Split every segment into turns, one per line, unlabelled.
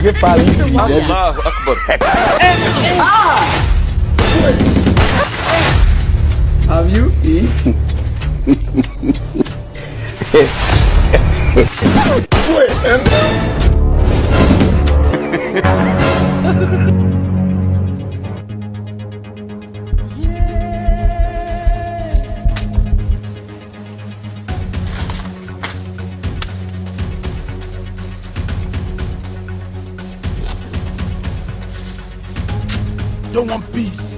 Give five.
Allahu Akbar.
Have you eat?
Don't want peace.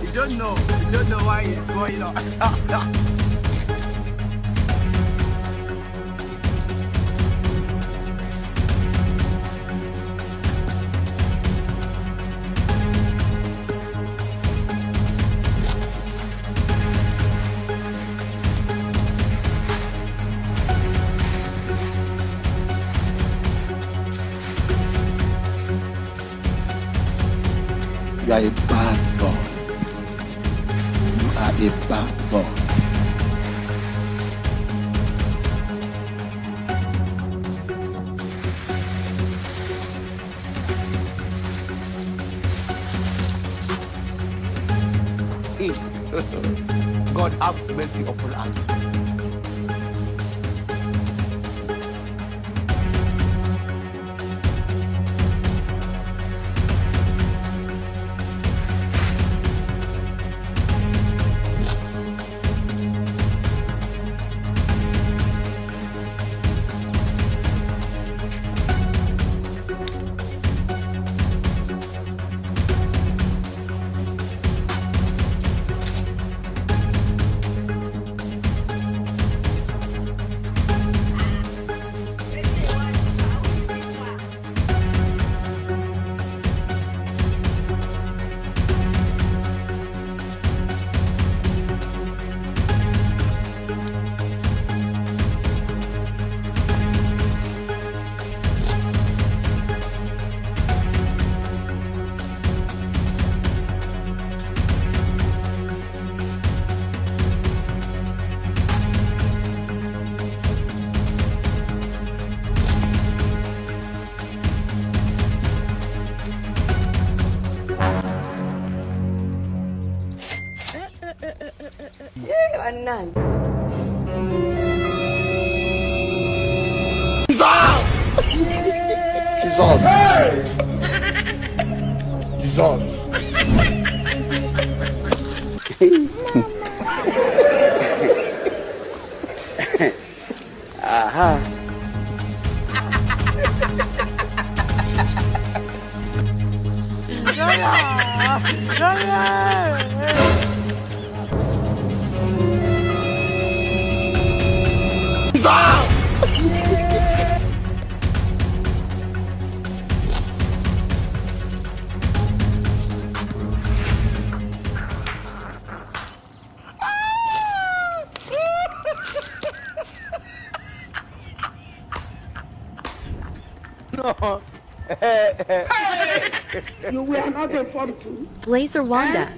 You don't know why it's going on.
You are a bad boy. You are a bad boy.
God have mercy upon us.
None.
Jesus!
Jesus.
Aha.
No. You were not informed too.
blayzerwanda.